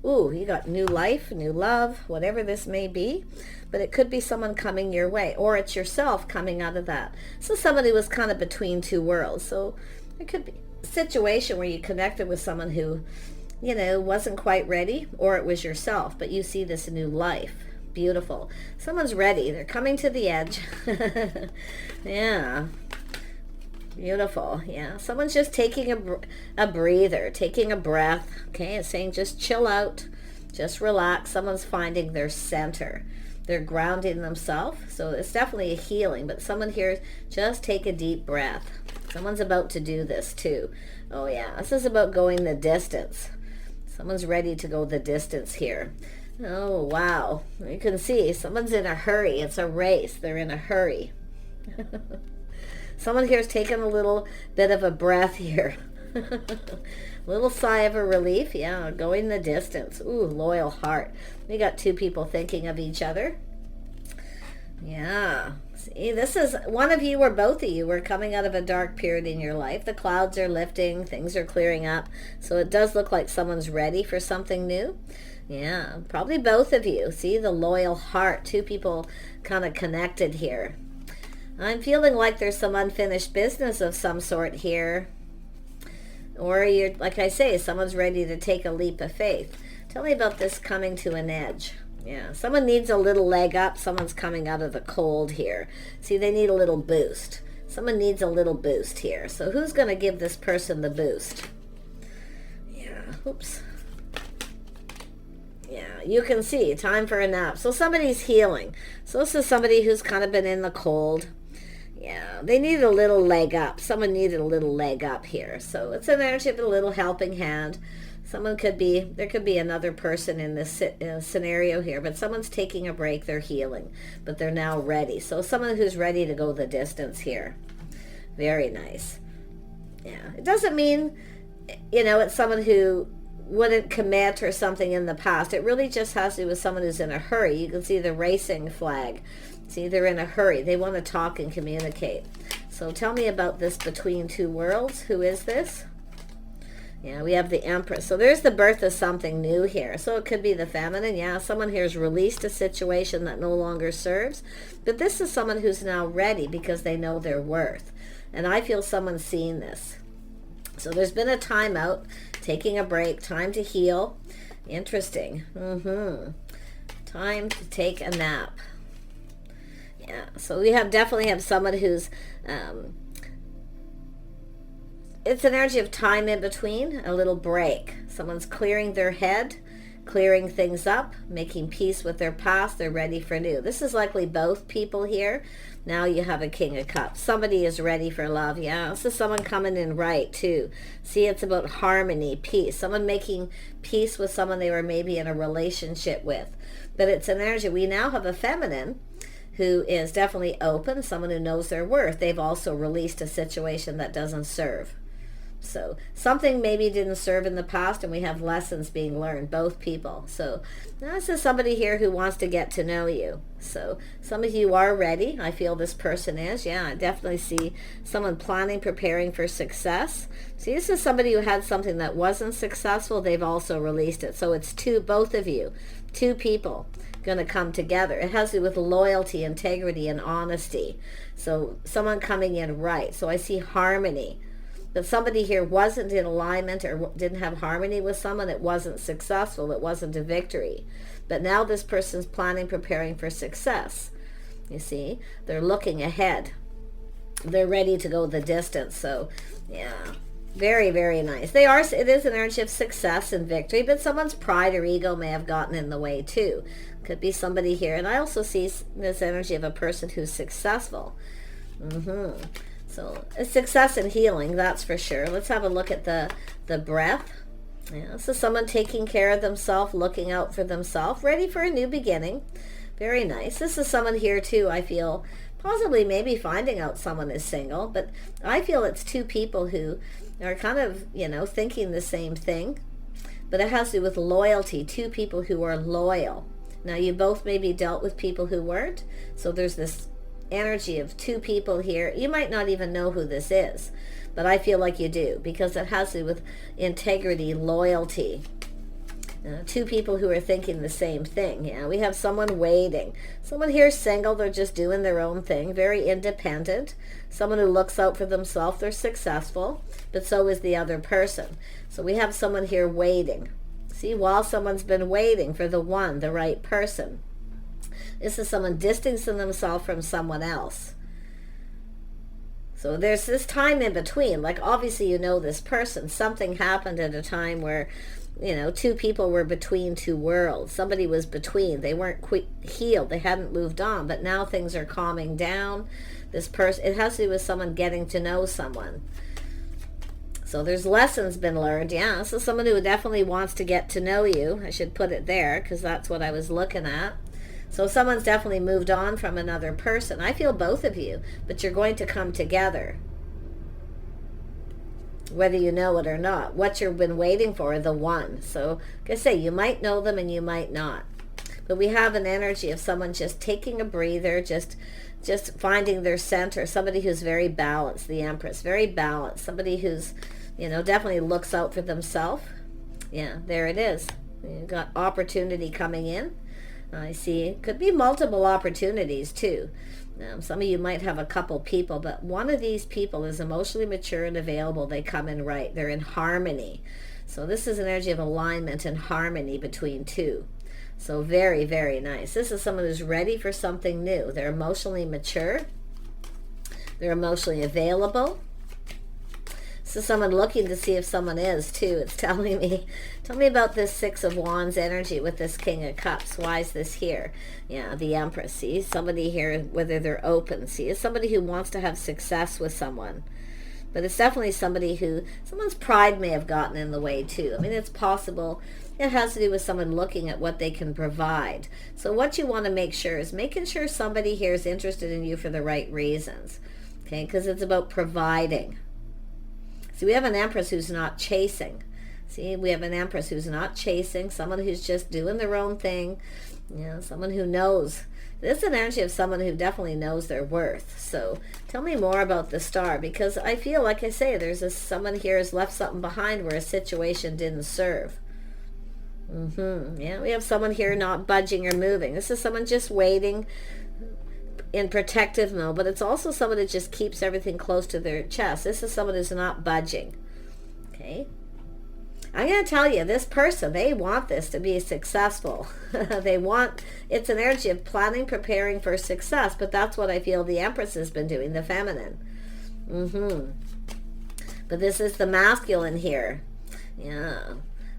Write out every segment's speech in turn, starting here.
Ooh, you got new life, new love, whatever this may be. But it could be someone coming your way, or it's yourself coming out of that. So somebody was kind of between two worlds. So it could be a situation where you connected with someone who, you know, wasn't quite ready, or it was yourself, but you see this new life. Beautiful. Someone's ready. They're coming to the edge. Yeah. Beautiful. Yeah. Someone's just taking a breather, taking a breath. Okay. It's saying just chill out, just relax. Someone's finding their center. They're grounding themselves. So it's definitely a healing, but someone here, just take a deep breath. Someone's about to do this too. Oh yeah. This is about going the distance. Someone's ready to go the distance here. Oh, wow. You can see someone's in a hurry. It's a race. They're in a hurry. Someone here is taking a little bit of a breath here. Little sigh of a relief. Yeah, going the distance. Ooh, loyal heart. We got two people thinking of each other. Yeah. See, this is one of you or both of you are coming out of a dark period in your life. The clouds are lifting. Things are clearing up. So it does look like someone's ready for something new. Yeah, probably both of you. See, the loyal heart. Two people kind of connected here. I'm feeling like there's some unfinished business of some sort here. Or you're, like I say, someone's ready to take a leap of faith. Tell me about this coming to an edge. Yeah, someone needs a little leg up. Someone's coming out of the cold here. See, they need a little boost. Someone needs a little boost here. So who's going to give this person the boost? Yeah, oops. Yeah, you can see, time for a nap. So somebody's healing. So this is somebody who's kind of been in the cold. Yeah, they need a little leg up. Someone needed a little leg up here. So it's an energy of a little helping hand. Someone could be, there could be another person in this scenario here, but someone's taking a break. They're healing, but they're now ready. So someone who's ready to go the distance here. Very nice. Yeah, it doesn't mean, you know, it's someone who wouldn't commit or something in the past. It really just has to do with someone who's in a hurry. You can see the racing flag. See, they're in a hurry. They want to talk and communicate. So tell me about this between two worlds. Who is this? Yeah, we have the Empress. So there's the birth of something new here. So it could be the feminine. Yeah, someone here has released a situation that no longer serves. But this is someone who's now ready because they know their worth. And I feel someone's seeing this. So there's been a timeout, taking a break, time to heal. Interesting. Time to take a nap. Yeah, so we definitely have someone who's, it's an energy of time in between, a little break. Someone's clearing their head, clearing things up, making peace with their past. They're ready for new. This is likely both people here. Now you have a King of Cups. Somebody is ready for love. Yeah, this is someone coming in right too. See, it's about harmony, peace. Someone making peace with someone they were maybe in a relationship with. But it's an energy. We now have a feminine who is definitely open, someone who knows their worth. They've also released a situation that doesn't serve. So something maybe didn't serve in the past, and we have lessons being learned, both people. So this is somebody here who wants to get to know you. So some of you are ready. I feel this person is. Yeah, I definitely see someone planning, preparing for success. See, this is somebody who had something that wasn't successful. They've also released it. So it's both of you, two people going to come together. It has to do with loyalty, integrity, and honesty. So someone coming in right. So I see harmony. But somebody here wasn't in alignment or didn't have harmony with someone. It wasn't successful. It wasn't a victory. But now this person's planning, preparing for success. You see, they're looking ahead. They're ready to go the distance. So, yeah, very, very nice. It is an energy of success and victory, but someone's pride or ego may have gotten in the way too. Could be somebody here. And I also see this energy of a person who's successful. So a success and healing, that's for sure. Let's have a look at the breath. Yeah, so someone taking care of themselves, looking out for themselves, ready for a new beginning. Very nice. This is someone here too, I feel, possibly maybe finding out someone is single, but I feel it's two people who are kind of, you know, thinking the same thing. But it has to do with loyalty, two people who are loyal. Now you both maybe dealt with people who weren't, so there's this energy of two people here. You might not even know who this is, but I feel like you do, because it has to do with integrity, loyalty. Two people who are thinking the same thing. Yeah, we have someone waiting. Someone here single, they're just doing their own thing, very independent. Someone who looks out for themselves, they're successful, but so is the other person. So we have someone here waiting. See, while someone's been waiting for the one, the right person. This is someone distancing themselves from someone else. So there's this time in between. Like, obviously you know this person. Something happened at a time where, two people were between two worlds. Somebody was between. They weren't healed. They hadn't moved on. But now things are calming down. This person, it has to do with someone getting to know someone. So there's lessons been learned. Yeah, this is someone who definitely wants to get to know you. I should put it there because that's what I was looking at. So someone's definitely moved on from another person. I feel both of you, but you're going to come together. Whether you know it or not. What you've been waiting for, the one. So, like I say, you might know them and you might not. But we have an energy of someone just taking a breather, just finding their center. Somebody who's very balanced, the Empress. Very balanced. Somebody who's, definitely looks out for themselves. Yeah, there it is. You've got opportunity coming in. I see. It could be multiple opportunities too. Some of you might have a couple people, but one of these people is emotionally mature and available. They come in right. They're in harmony. So this is an energy of alignment and harmony between two. So very, very nice. This is someone who's ready for something new. They're emotionally mature. They're emotionally available. So someone looking to see if someone is too. It's telling me, tell me about this Six of Wands energy with this King of Cups. Why is this here? Yeah, the Empress. See, somebody here, whether they're open. See, it's somebody who wants to have success with someone. But it's definitely somebody who, someone's pride may have gotten in the way too. I mean, it's possible. It has to do with someone looking at what they can provide. So what you want to make sure is making sure somebody here is interested in you for the right reasons. Okay, because it's about providing. See, we have an Empress who's not chasing. See, we have an Empress who's not chasing, someone who's just doing their own thing, someone who knows. This is an energy of someone who definitely knows their worth. So tell me more about the Star, because I feel, like I say, there's someone here has left something behind where a situation didn't serve. Yeah, we have someone here not budging or moving. This is someone just waiting in protective mode, but it's also someone that just keeps everything close to their chest. This is someone who's not budging. Okay, I'm going to tell you, this person, they want this to be successful. It's an energy of planning, preparing for success, but that's what I feel the Empress has been doing, the feminine. But this is the masculine here. Yeah,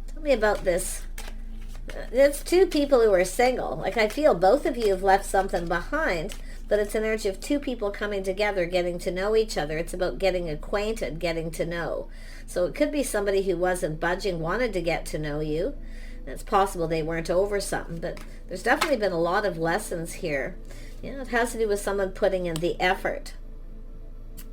tell me about this. It's two people who are single. Like, I feel both of you have left something behind, but it's an energy of two people coming together, getting to know each other. It's about getting acquainted, getting to know. So it could be somebody who wasn't budging, wanted to get to know you. It's possible they weren't over something, but there's definitely been a lot of lessons here. It has to do with someone putting in the effort.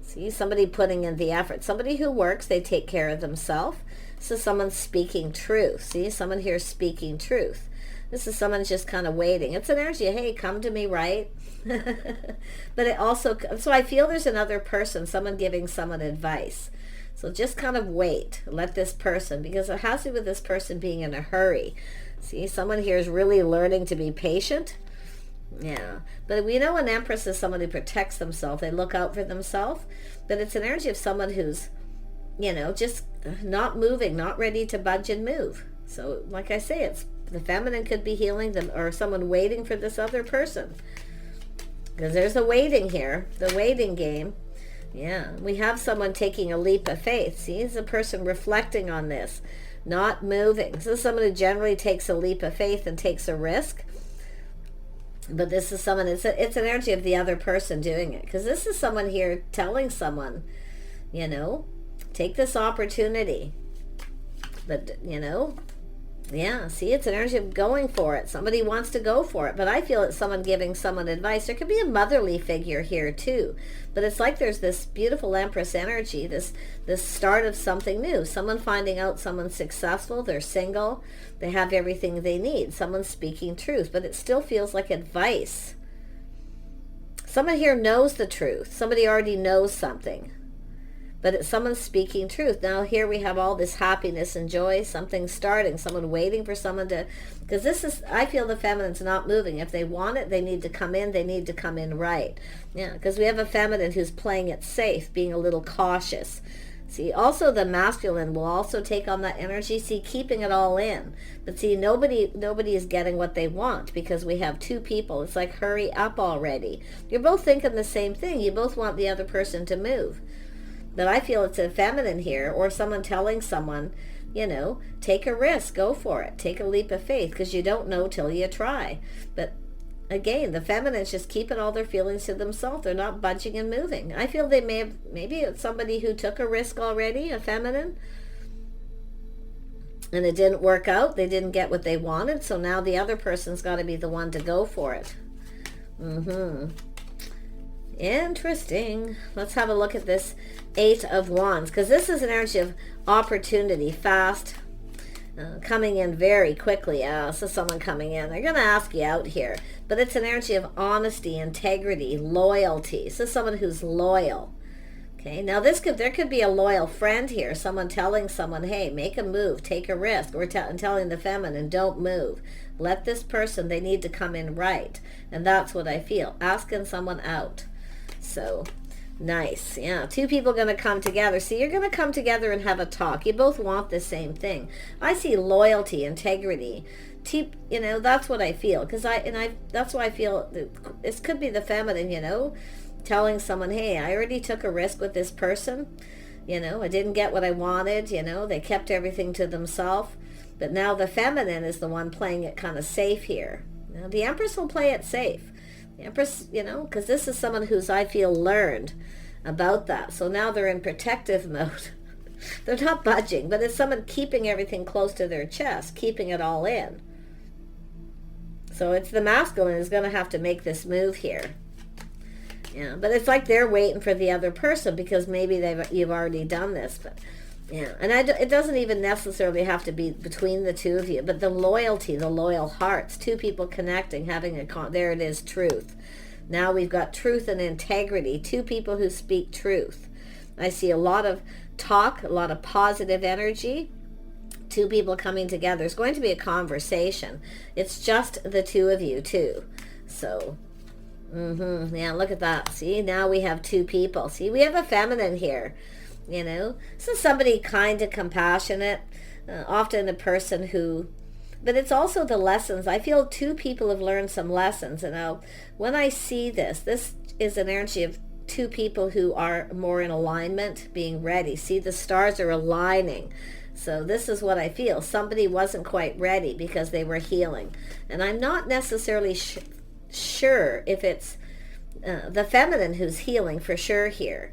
See, somebody putting in the effort. Somebody who works, they take care of themselves. This is someone speaking truth. See, someone here speaking truth. This is someone just kind of waiting. It's an energy, hey, come to me, right? But it also, so I feel there's another person, someone giving someone advice. So just kind of wait, let this person, because it has to do with this person being in a hurry. See, someone here is really learning to be patient. Yeah, but we know an Empress is someone who protects themselves. They look out for themselves. But it's an energy of someone who's, just not moving, not ready to budge and move. So like I say, it's the feminine could be healing them, or someone waiting for this other person. Because there's a waiting here, the waiting game. Yeah, we have someone taking a leap of faith. See, it's a person reflecting on this, not moving. This is someone who generally takes a leap of faith and takes a risk. But this is someone, it's an energy of the other person doing it. Because this is someone here telling someone, take this opportunity. But, yeah, see, it's an energy of going for it. Somebody wants to go for it. But I feel it's someone giving someone advice. There could be a motherly figure here too. But it's like there's this beautiful Empress energy, this start of something new. Someone finding out someone's successful, they're single, they have everything they need. Someone's speaking truth, but it still feels like advice. Someone here knows the truth. Somebody already knows something. but it's someone speaking truth. Now here we have all this happiness and joy, something starting, someone waiting for someone to, because this is, I feel the feminine's not moving. If they want it, they need to come in, they need to come in right. Yeah, because we have a feminine who's playing it safe, being a little cautious. See, also the masculine will also take on that energy, see, keeping it all in. But see, nobody is getting what they want, because we have two people. It's like, hurry up already. You're both thinking the same thing. You both want the other person to move. But I feel it's a feminine here, or someone telling someone, you know, take a risk, go for it. Take a leap of faith, because you don't know till you try. But again, the feminine's just keeping all their feelings to themselves. They're not budging and moving. I feel they may have, maybe it's somebody who took a risk already, a feminine, and it didn't work out. They didn't get what they wanted, so now the other person's got to be the one to go for it. Interesting. Let's have a look at this Eight of Wands, because this is an energy of opportunity, fast, coming in very quickly. So someone coming in, they're going to ask you out here, but it's an energy of honesty, integrity, loyalty. So someone who's loyal. Okay, now there could be a loyal friend here, someone telling someone, hey, make a move, take a risk, or telling the feminine, don't move. Let this person, they need to come in right. And that's what I feel, asking someone out. So nice. Yeah, two people going to come together. See, you're going to come together and have a talk. You both want the same thing. I see loyalty, integrity. You know, that's what I feel, because that's why I feel this could be the feminine, you know, telling someone, hey, I already took a risk with this person. You know, I didn't get what I wanted. You know, they kept everything to themselves. But now the feminine is the one playing it kind of safe here. Now the Empress will play it safe. The Empress, you know, because this is someone who's, I feel, learned about that. So now they're in protective mode. They're not budging, but it's someone keeping everything close to their chest, keeping it all in. So it's the masculine is going to have to make this move here. Yeah, but it's like they're waiting for the other person, because maybe you've already done this. But yeah, and it doesn't even necessarily have to be between the two of you, but the loyalty, the loyal hearts, two people connecting, having there it is, truth. Now we've got truth and integrity, two people who speak truth. I see a lot of talk, a lot of positive energy, two people coming together. It's going to be a conversation. It's just the two of you too. So yeah, look at that. See, now we have two people. See, we have a feminine here. You know, so somebody kind of compassionate, often a person who, but it's also the lessons. I feel two people have learned some lessons. And now when I see this is an energy of two people who are more in alignment, being ready. See, the stars are aligning. So this is what I feel. Somebody wasn't quite ready because they were healing. And I'm not necessarily sure if it's the feminine who's healing for sure here.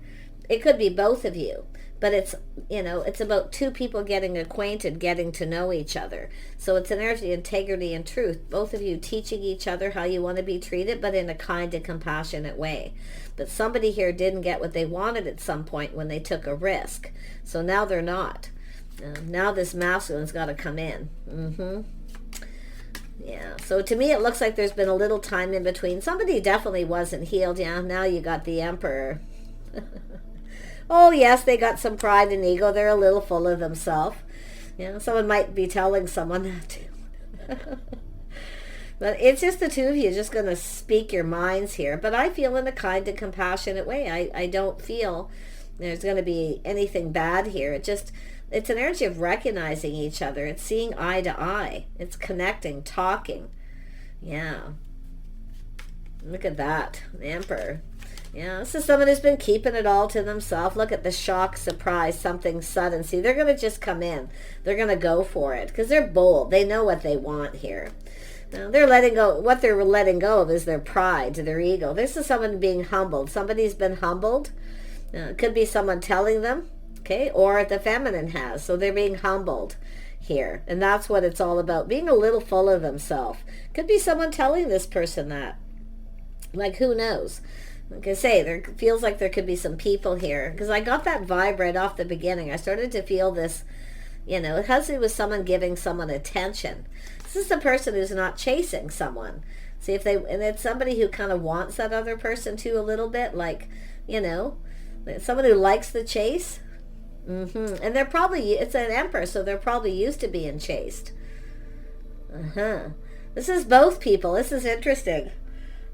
It could be both of you, but it's, you know, it's about two people getting acquainted, getting to know each other. So it's an energy, integrity, and truth. Both of you teaching each other how you want to be treated, but in a kind and compassionate way. But somebody here didn't get what they wanted at some point when they took a risk. So now they're not. Now this masculine's got to come in. Yeah, so to me it looks like there's been a little time in between. Somebody definitely wasn't healed. Yeah, now you got the Emperor. Oh yes, they got some pride and ego. They're a little full of themselves. You know, someone might be telling someone that too. But it's just the two of you just going to speak your minds here. But I feel in a kind and compassionate way. I don't feel there's going to be anything bad here. It's an energy of recognizing each other. It's seeing eye to eye. It's connecting, talking. Yeah. Look at that. The Emperor. Yeah, this is someone who's been keeping it all to themselves. Look at the shock, surprise, something sudden. See, they're going to just come in. They're going to go for it because they're bold. They know what they want here. Now, they're letting go. What they're letting go of is their pride, their ego. This is someone being humbled. Somebody's been humbled. It could be someone telling them, okay, or the feminine has. So they're being humbled here. And that's what it's all about, being a little full of themselves. Could be someone telling this person that. Like, who knows? Like I say, there feels like there could be some people here. Because I got that vibe right off the beginning. I started to feel this, you know, it has to do with someone giving someone attention. This is the person who's not chasing someone. And it's somebody who kind of wants that other person too a little bit. Like, you know, Someone who likes the chase. And they're probably, it's an Empress, so they're probably used to being chased. This is both people. This is interesting.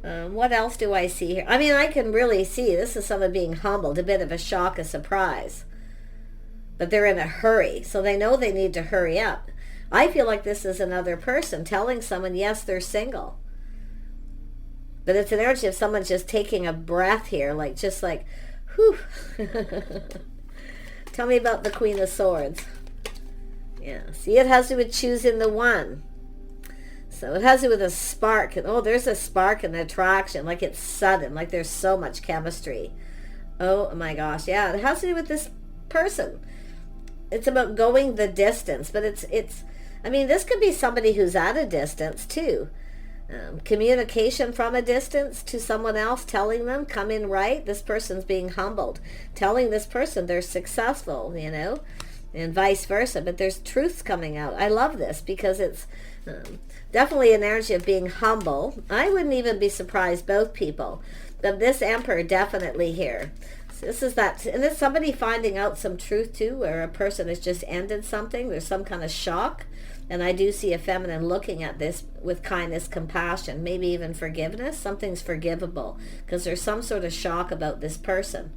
What else do I see here? I mean, I can really see this is someone being humbled, a bit of a shock, a surprise. But they're in a hurry, so they know they need to hurry up. I feel like this is another person telling someone, yes, they're single. But it's an energy of someone just taking a breath here, like just like, whew. Tell me about the Queen of Swords. Yeah, see, it has to do with choosing the one. So it has to do with a spark. Oh, there's a spark and attraction, like it's sudden, like there's so much chemistry. Oh my gosh, yeah, it has to do with this person. It's about going the distance, but it's I mean, this could be somebody who's at a distance too. Communication from a distance to someone else, telling them, come in right. This person's being humbled, telling this person they're successful, you know, and vice versa. But there's truths coming out. I love this because it's definitely an energy of being humble. I wouldn't even be surprised, both people. But this Emperor definitely here. So this is that, and it's somebody finding out some truth too, where a person has just ended something. There's some kind of shock. And I do see a feminine looking at this with kindness, compassion, maybe even forgiveness. Something's forgivable because there's some sort of shock about this person.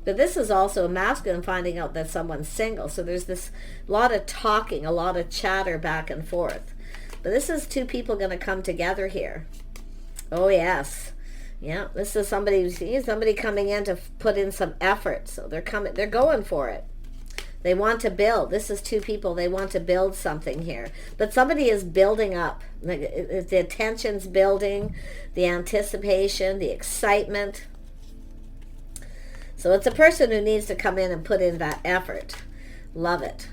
But this is also a masculine finding out that someone's single. So there's this lot of talking, a lot of chatter back and forth. But this is two people going to come together here. Oh, yes. Yeah, this is somebody coming in to put in some effort. So they're going for it. They want to build. This is two people. They want to build something here. But somebody is building up. The attention's building, the anticipation, the excitement. So it's a person who needs to come in and put in that effort. Love it.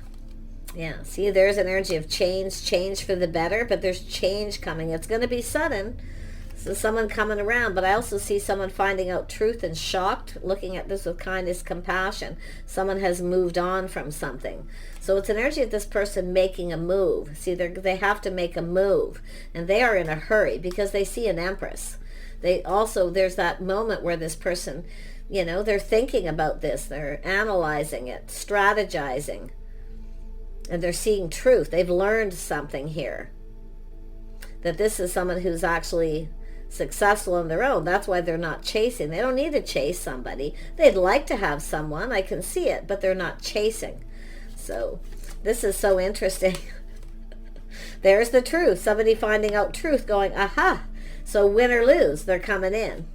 Yeah, see, there's an energy of change for the better, but there's change coming. It's going to be sudden. So someone coming around, but I also see someone finding out truth and shocked, looking at this with kindness, compassion. Someone has moved on from something. So it's an energy of this person making a move. See, they have to make a move, and they are in a hurry because they see an Empress. There's that moment where this person, you know, they're thinking about this, they're analyzing it, strategizing, and they're seeing truth. They've learned something here. That this is someone who's actually successful on their own. That's why they're not chasing. They don't need to chase somebody. They'd like to have someone, I can see it, but they're not chasing. So this is so interesting. There's the truth. Somebody finding out truth, going, aha. So win or lose, they're coming in.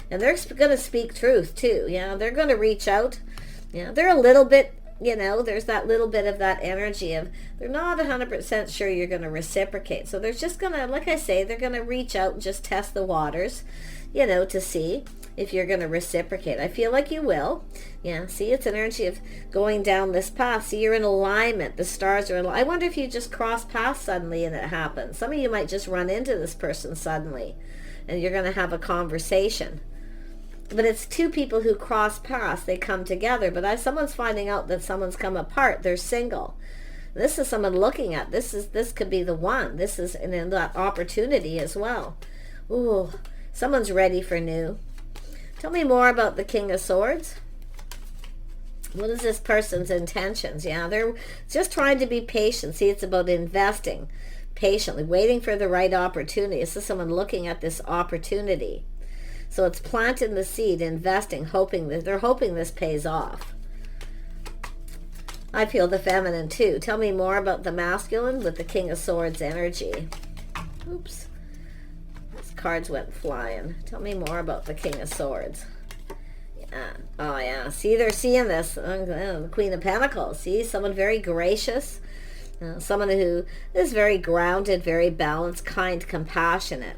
And they're going to speak truth too. Yeah, they're going to reach out. Yeah, they're a little bit, you know, there's that little bit of that energy of they're not 100% sure you're going to reciprocate. So they're just going to, like I say, they're going to reach out and just test the waters, you know, to see if you're going to reciprocate. I feel like you will. Yeah, see, it's an energy of going down this path. See, you're in alignment. The stars are in alignment. I wonder if you just cross paths suddenly and it happens. Some of you might just run into this person suddenly and you're going to have a conversation. But it's two people who cross paths. They come together. But as someone's finding out that someone's come apart, they're single. This is someone looking at. This could be the one. This is and then that opportunity as well. Ooh, someone's ready for new. Tell me more about the King of Swords. What is this person's intentions? Yeah, they're just trying to be patient. See, it's about investing patiently, waiting for the right opportunity. This is someone looking at this opportunity. So it's planting the seed, investing, hoping that they're hoping this pays off. I feel the feminine too. Tell me more about the masculine with the King of Swords energy. Oops. These cards went flying. Tell me more about the King of Swords. Yeah. Oh yeah. See, they're seeing this. The Queen of Pentacles. See, someone very gracious. Someone who is very grounded, very balanced, kind, compassionate.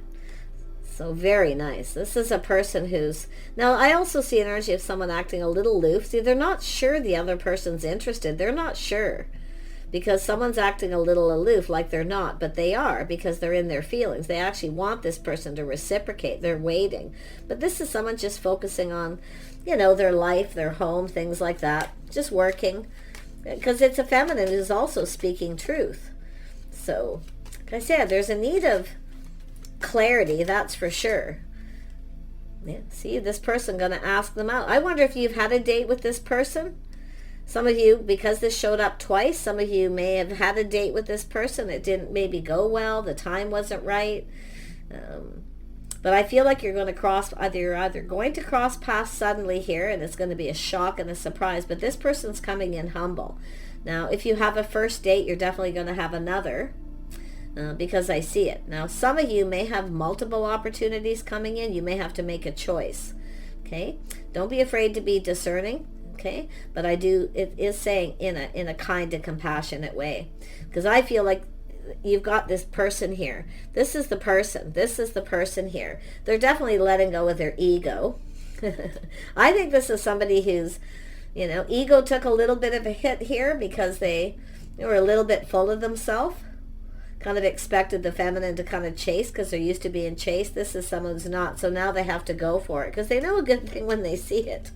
So very nice. This is a person who's... Now, I also see an energy of someone acting a little aloof. See, they're not sure the other person's interested. They're not sure. Because someone's acting a little aloof like they're not. But they are because they're in their feelings. They actually want this person to reciprocate. They're waiting. But this is someone just focusing on, you know, their life, their home, things like that. Just working. Because it's a feminine who's also speaking truth. So, like I said, there's a need of clarity, that's for sure. Yeah, see, this person going to ask them out. I wonder if you've had a date with this person. Some of you, because this showed up twice, some of you may have had a date with this person. It didn't maybe go well. The time wasn't right. But I feel like you're going to you're either going to cross paths suddenly here, and it's going to be a shock and a surprise. But this person's coming in humble. Now, if you have a first date, you're definitely going to have another. Because I see it. Now, some of you may have multiple opportunities coming in. You may have to make a choice. Okay? Don't be afraid to be discerning. Okay? But it is saying in a kind and compassionate way. Because I feel like you've got this person here. This is the person. This is the person here. They're definitely letting go of their ego. I think this is somebody whose, ego took a little bit of a hit here because they were a little bit full of themselves. Kind of expected the feminine to kind of chase because they're used to being chased. This is someone who's not. So now they have to go for it because they know a good thing when they see it.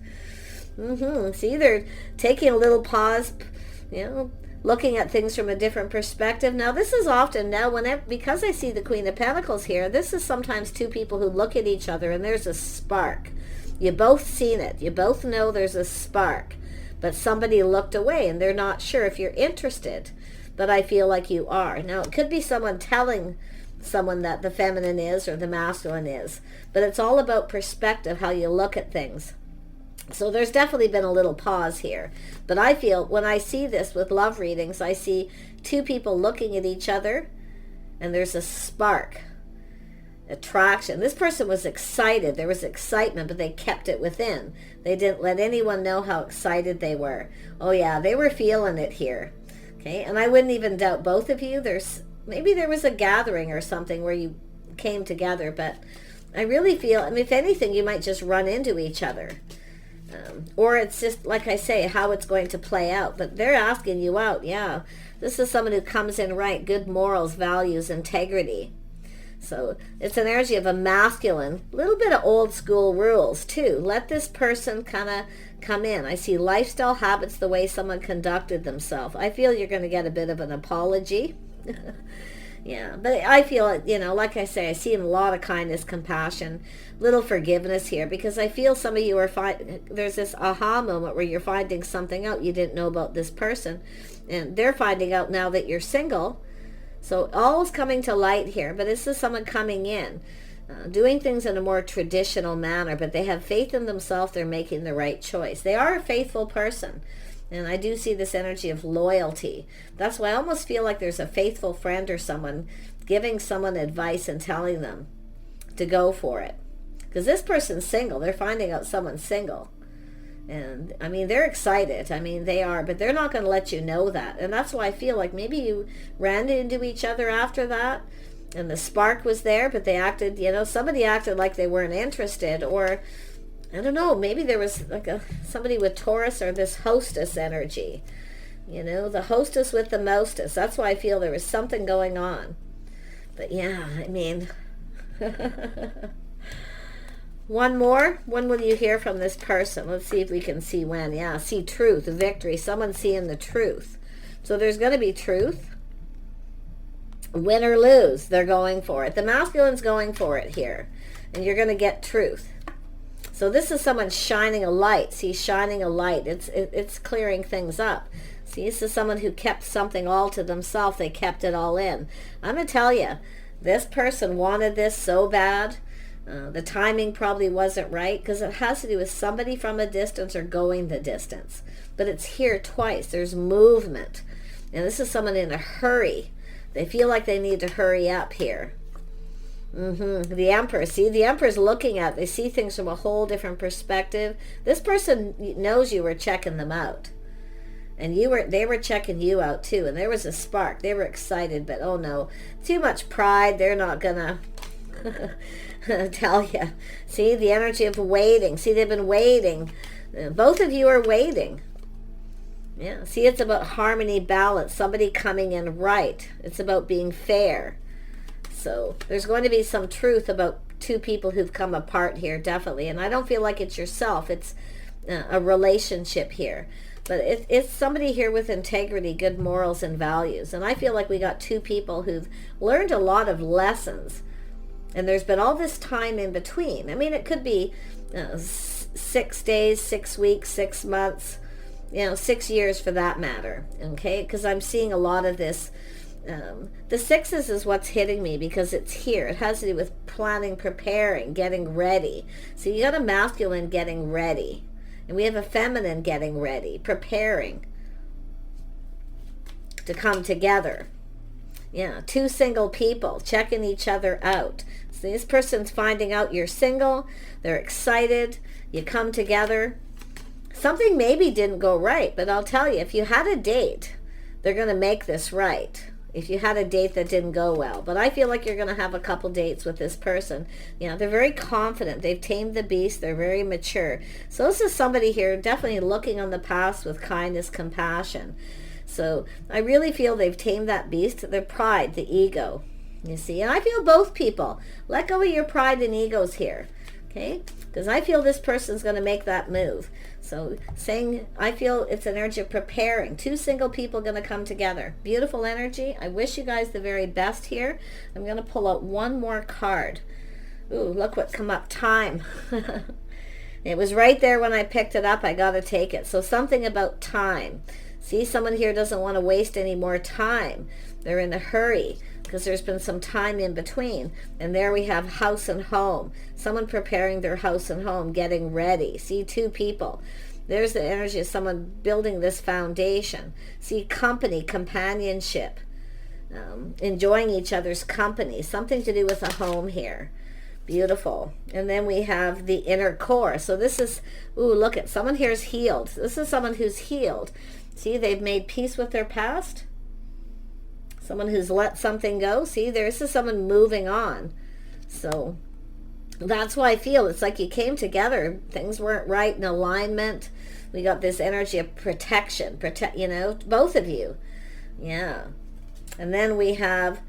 See, they're taking a little pause, looking at things from a different perspective. Now, this is often because I see the Queen of Pentacles here, this is sometimes two people who look at each other and there's a spark. You both seen it. You both know there's a spark. But somebody looked away and they're not sure if you're interested. But I feel like you are. Now, it could be someone telling someone that the feminine is or the masculine is. But it's all about perspective, how you look at things. So there's definitely been a little pause here. But I feel when I see this with love readings, I see two people looking at each other and there's a spark, attraction. This person was excited. There was excitement, but they kept it within. They didn't let anyone know how excited they were. Oh yeah, they were feeling it here. Okay, and I wouldn't even doubt both of you. Maybe there was a gathering or something where you came together, but I really feel, if anything, you might just run into each other. Or it's just, like I say, how it's going to play out. But they're asking you out, yeah. This is someone who comes in right, good morals, values, integrity. So it's an energy of a masculine, a little bit of old school rules too. Let this person kind of come in. I see lifestyle habits, the way someone conducted themselves. I feel you're going to get a bit of an apology. Yeah, but I feel, like I say, I see a lot of kindness, compassion, little forgiveness here, because I feel some of you are there's this aha moment where you're finding something out you didn't know about this person, and they're finding out now that you're single. So all's coming to light here, but this is someone coming in, doing things in a more traditional manner, but they have faith in themselves. They're making the right choice. They are a faithful person. And I do see this energy of loyalty. That's why I almost feel like there's a faithful friend or someone giving someone advice and telling them to go for it. Because this person's single. They're finding out someone's single. And, they're excited. They are. But they're not going to let you know that. And that's why I feel like maybe you ran into each other after that. And the spark was there. But they acted, somebody acted like they weren't interested. Or I don't know, maybe there was like somebody with Taurus or this hostess energy. The hostess with the mostess. That's why I feel there was something going on. But yeah, one more. When will you hear from this person? Let's see if we can see when. Yeah, see truth, victory. Someone's seeing the truth. So there's going to be truth. Win or lose, they're going for it. The masculine's going for it here. And you're going to get truth. So this is someone shining a light. See, shining a light. It's clearing things up. See, this is someone who kept something all to themselves. They kept it all in. I'm going to tell you, this person wanted this so bad. The timing probably wasn't right because it has to do with somebody from a distance or going the distance. But it's here twice. There's movement. And this is someone in a hurry. They feel like they need to hurry up here. The Empress. See, the Emperor's looking at it. They see things from a whole different perspective. This person knows you were checking them out. And they were checking you out too. And there was a spark. They were excited, but oh no. Too much pride. They're not gonna tell you. See, the energy of waiting. See, they've been waiting. Both of you are waiting. Yeah, see, it's about harmony, balance, somebody coming in right. It's about being fair. So there's going to be some truth about two people who've come apart here, definitely. And I don't feel like it's yourself. It's a relationship here. But it's somebody here with integrity, good morals, and values. And I feel like we got two people who've learned a lot of lessons And there's been all this time in between. I mean, it could be 6 days, 6 weeks, 6 months, 6 years for that matter, okay? Because I'm seeing a lot of this. The sixes is what's hitting me because it's here. It has to do with planning, preparing, getting ready. So you got a masculine getting ready. And we have a feminine getting ready, preparing to come together. Yeah, 2 single people checking each other out. So this person's finding out you're single. They're excited. You come together. Something maybe didn't go right, but I'll tell you, if you had a date, they're going to make this right. If you had a date that didn't go well. But I feel like you're going to have a couple dates with this person. They're very confident. They've tamed the beast. They're very mature. So this is somebody here definitely looking on the past with kindness, compassion. So I really feel they've tamed that beast, their pride, the ego. You see, and I feel both people. Let go of your pride and egos here, okay? Because I feel this person's going to make that move. So saying, I feel it's an energy of preparing. 2 single people going to come together. Beautiful energy. I wish you guys the very best here. I'm going to pull out one more card. Ooh, look what come up. Time. It was right there when I picked it up. I got to take it. So something about time. See, someone here doesn't want to waste any more time. They're in a hurry because there's been some time in between. And there we have house and home. Someone preparing their house and home, getting ready. See, 2 people. There's the energy of someone building this foundation. See, company, companionship, enjoying each other's company. Something to do with a home here. Beautiful. And then we have the inner core. So this is, ooh, look at someone here's healed. This is someone who's healed. See, they've made peace with their past. Someone who's let something go. See, this is someone moving on. So that's why I feel it's like you came together. Things weren't right in alignment. We got this energy of protection. Both of you. Yeah. And then we have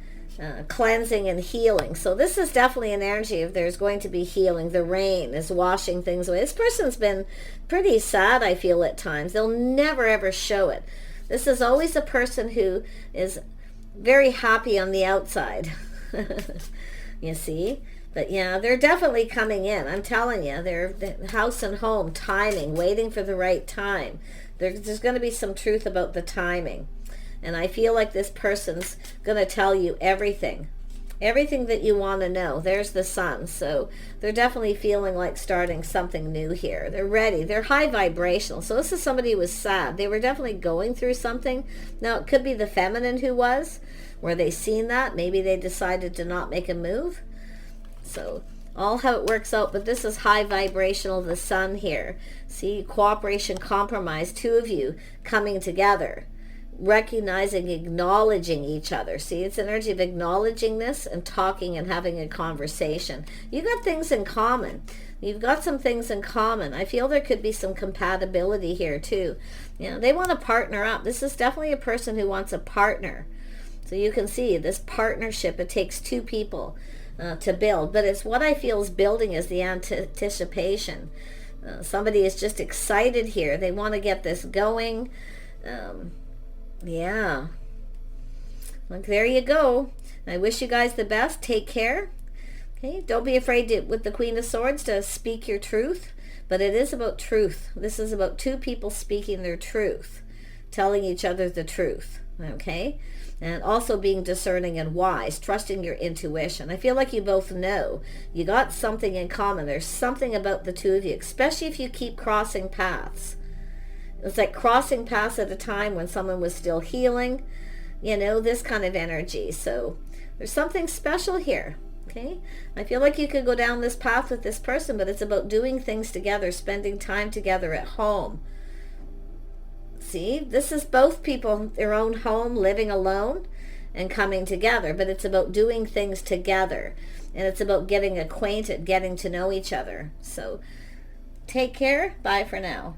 cleansing and healing. So this is definitely an energy of there's going to be healing. The rain is washing things away. This person's been pretty sad, I feel, at times. They'll never ever show it. This is always a person who is very happy on the outside. You see? But yeah, they're definitely coming in. I'm telling you, they're house and home, timing, waiting for the right time. There's going to be some truth about the timing. And I feel like this person's going to tell you everything that you want to know. There's the sun. So they're definitely feeling like starting something new here. They're ready. They're high vibrational. So this is somebody who was sad. They were definitely going through something. Now, it could be the feminine who was, where they seen that. Maybe they decided to not make a move. So all how it works out. But this is high vibrational, the sun here. See, cooperation, compromise, 2 of you coming together. Recognizing, acknowledging each other. See, it's energy of acknowledging this and talking and having a conversation. You got things in common. You've got some things in common. I feel there could be some compatibility here too. They want to partner up. This is definitely a person who wants a partner. So you can see this partnership, it takes 2 people to build. But it's what I feel is building is the anticipation. Somebody is just excited here. They want to get this going. Yeah. Like, there you go. I wish you guys the best. Take care. Okay. Don't be afraid to, with the Queen of Swords, to speak your truth. But it is about truth. This is about 2 people speaking their truth. Telling each other the truth. Okay. And also being discerning and wise. Trusting your intuition. I feel like you both know. You got something in common. There's something about the 2 of you. Especially if you keep crossing paths. It's like crossing paths at a time when someone was still healing, this kind of energy. So there's something special here, okay? I feel like you could go down this path with this person, but it's about doing things together, spending time together at home. See, this is both people, their own home, living alone and coming together, but it's about doing things together. And it's about getting acquainted, getting to know each other. So take care. Bye for now.